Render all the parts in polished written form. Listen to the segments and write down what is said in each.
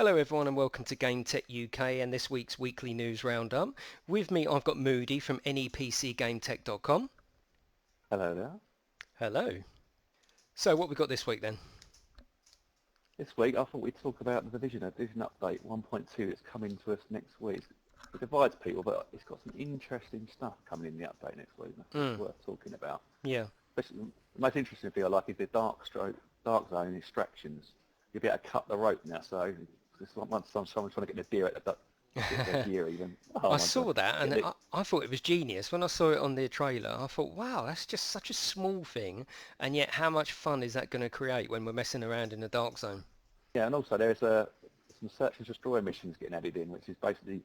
Hello everyone and welcome to GametechUK and this week's weekly news roundup. With me I've got Moody from nepcgametech.com. Hello there. Hello. So what we got this week then? This week I thought we'd talk about the Division update 1.2 that's coming to us next week. It divides people, but it's got some interesting stuff coming in the update next week. That's worth talking about. Yeah. Especially, the most interesting thing I like is the dark zone extractions. You'll be able to cut the rope now, so it's like once someone's trying to get the deer at their gear even. Oh I my saw God. that and I thought it was genius. When I saw it on the trailer I thought, wow, that's just such a small thing, and yet how much fun is that going to create when we're messing around in the dark zone? Yeah, and also there's some search and destroy missions getting added in, which is basically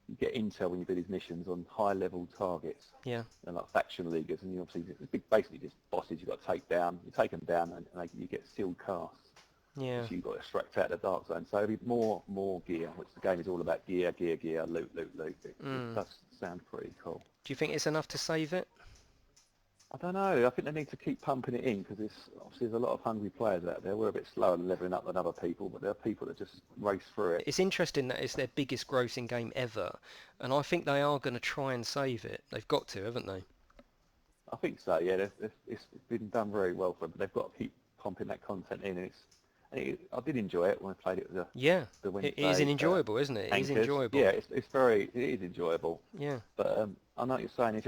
you get intel when you do these missions on high-level targets. Yeah. And like faction leaguers, and you obviously basically just bosses you've got to take down. You take them down, and you get sealed casts, Yeah. which you've got to extract out of the dark zone. So there'll be more gear, which the game is all about: gear, loot. It does sound pretty cool. Do you think it's enough to save it? I don't know. I think they need to keep pumping it in because there's a lot of hungry players out there. We're a bit slower in leveling up than other people, but there are people that just race through it. It's interesting that it's their biggest grossing game ever, and I think they are going to try and save it. They've got to, haven't they? I think so. Yeah, it's been done very well for them, but they've got to keep pumping that content in. I did enjoy it when I played it Yeah, the it Wednesday. is enjoyable, isn't it? It is Anchors. enjoyable. Yeah, it is enjoyable. Yeah. But I know what you're saying.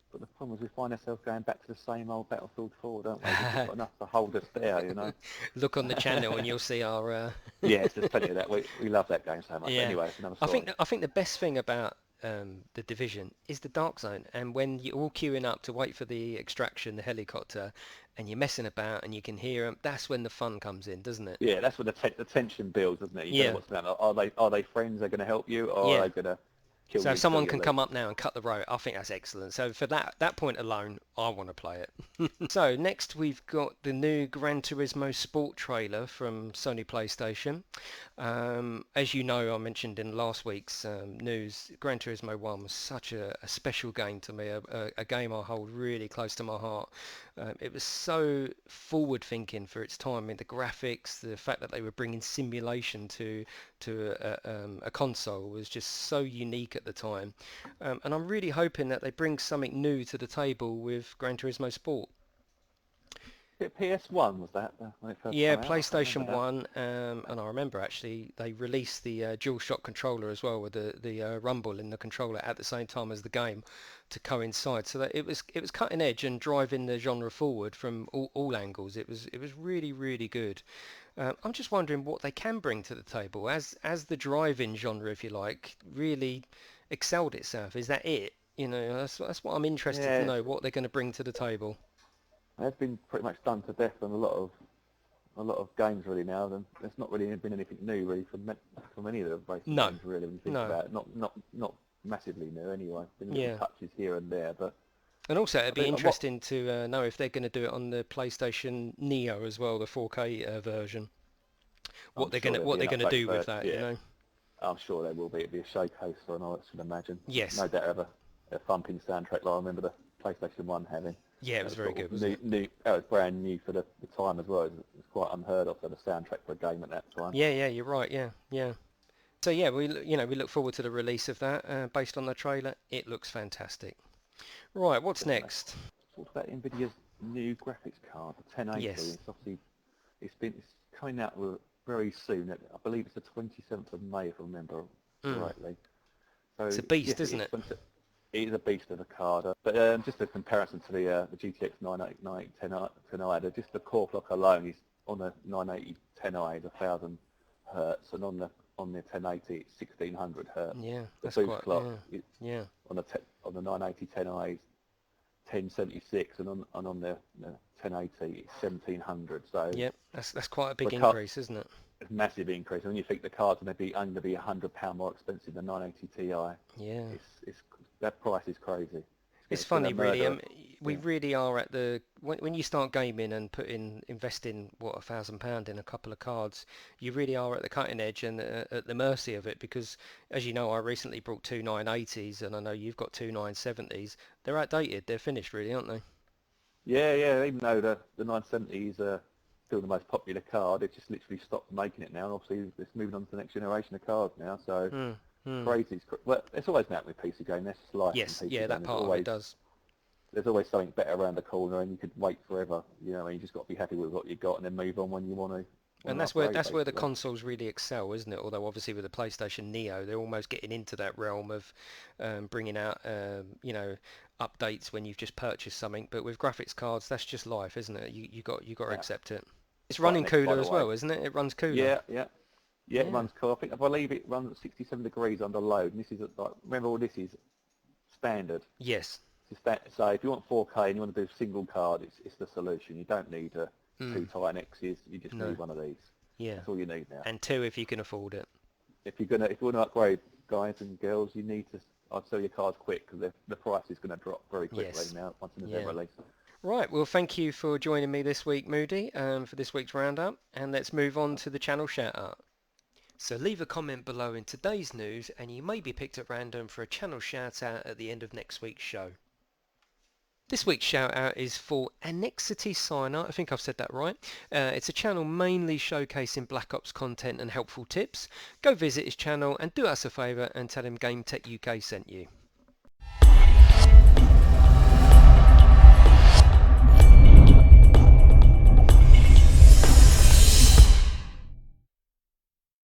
But the problem is we find ourselves going back to the same old Battlefield 4, don't we? We've just got enough to hold us there, you know. Look on the channel and you'll see our. Yes, there's plenty of that. We love that game so much. But Yeah, anyway, it's another I story. think the best thing about the Division is the dark zone, and when you're all queuing up to wait for the extraction, the helicopter, and you're messing about and you can hear them. That's when the fun comes in, doesn't it? Yeah, that's when the tension builds, doesn't it? You don't Yeah. know what's going on. Are they friends? They're going to help you, or Yeah. are they going to kill So if you till someone you can leave? come up now and cut the rope, I think that's excellent. So for that point alone, I want to play it. So next we've got the new Gran Turismo Sport trailer from Sony PlayStation. As you know, I mentioned in last week's news, Gran Turismo 1 was such a special game to me, a game I hold really close to my heart. It was so forward thinking for its time. I mean, the graphics, the fact that they were bringing simulation to a console was just so unique at the time. And I'm really hoping that they bring something new to the table with Gran Turismo Sport. PS1 was that when it first Yeah, came out? I can't PlayStation remember that. 1, and I remember actually they released the DualShock controller as well with the rumble in the controller at the same time as the game to coincide. So that it was cutting edge and driving the genre forward from all angles. It was really good. I'm just wondering what they can bring to the table as the drive-in genre, if you like, really excelled itself. Is that it? You know, that's what I'm interested to Yeah, know, what they're going to bring to the table. it's been pretty much done to death on a lot of games really now. And there's not really been anything new really from any of the racing No, games really when you think no, about it. Not massively new anyway. Been little yeah. touches here and there, but And also, I it'd be think what interesting to know if they're going to do it on the PlayStation Neo as well, the 4K version. I'm sure there'll What be they're an gonna update do for with it. that, you Yeah, know? I'm sure there will be. It'll be a showcase for an I should imagine. Yes, No doubt of a thumping soundtrack like I remember the PlayStation 1 having. yeah, it That was was very sort good, of wasn't it? that was brand new for the time as well. It was quite unheard of for the soundtrack for a game at that time. Yeah, yeah, you're right. Yeah, yeah. So yeah, we look forward to the release of that. Based on the trailer, it looks fantastic. Right, what's Definitely. next? Talked about Nvidia's new graphics card, the 1080. Yes, It's obviously it's coming out very soon. I believe it's the 27th of May, if I remember mm. rightly. It's So a beast, yes, it isn't is. it? It is a beast of a card. But just a comparison to the GTX 980 10i, just the core clock alone is on the 980 10i is 1000 hertz, and on the 1080 it's 1600 hertz. Yeah, The that's boost quite. clock Yeah, yeah, on the 980 10i is 1076, and on the 1080 it's 1700. So yeah. That's quite a for big a card, increase, isn't it? it's a massive increase. And when you think the card's going to be £100 more expensive than 980 Ti, Yeah. it's that price is crazy. It's It's going to funny, really. murder. We Yeah, really are at the when you start gaming and investing what £1,000 in a couple of cards, you really are at the cutting edge and at the mercy of it. Because, as you know, I recently brought two 980s, and I know you've got two 970s. They're outdated. They're finished, really, aren't they? yeah. Even though the 970 is still the most popular card. It's just literally stopped making it now, and obviously it's moving on to the next generation of cards now. So crazy. Well, it's always happened with PC gaming. That's just life in Yes, PC yeah, gaming. that part of it does. There's always something better around the corner, and you could wait forever. You know, you just got to be happy with what you got, and then move on when you want to. And Upgrade, that's where the basically. consoles really excel, isn't it? Although obviously with the PlayStation Neo, they're almost getting into that realm of bringing out, updates when you've just purchased something. But with graphics cards, that's just life, isn't it? You got to Yeah. accept it. It's Right running next, by cooler the as way. well, isn't it? It runs cooler. Yeah, yeah. Yeah, it Yeah. runs cool. I believe it runs at 67 degrees under load. And this is like, remember, all this is standard. Yes. So if you want 4K and you want to do single card, it's the solution. You don't need two Mm. Titan X's. You just No. need one of these. Yeah. That's all you need now. And two if you can afford it. If you want to upgrade, guys and girls, you need to. I'd sell your cards quick because the price is going to drop very quickly Yes. now once the Yeah. release. Right, well, thank you for joining me this week, Moody, for this week's roundup, and let's move on to the channel shout-out. So leave a comment below in today's news, and you may be picked at random for a channel shout-out at the end of next week's show. This week's shout-out is for Annexity Signer, I think I've said that right. It's a channel mainly showcasing Black Ops content and helpful tips. Go visit his channel and do us a favour and tell him GametechUK sent you.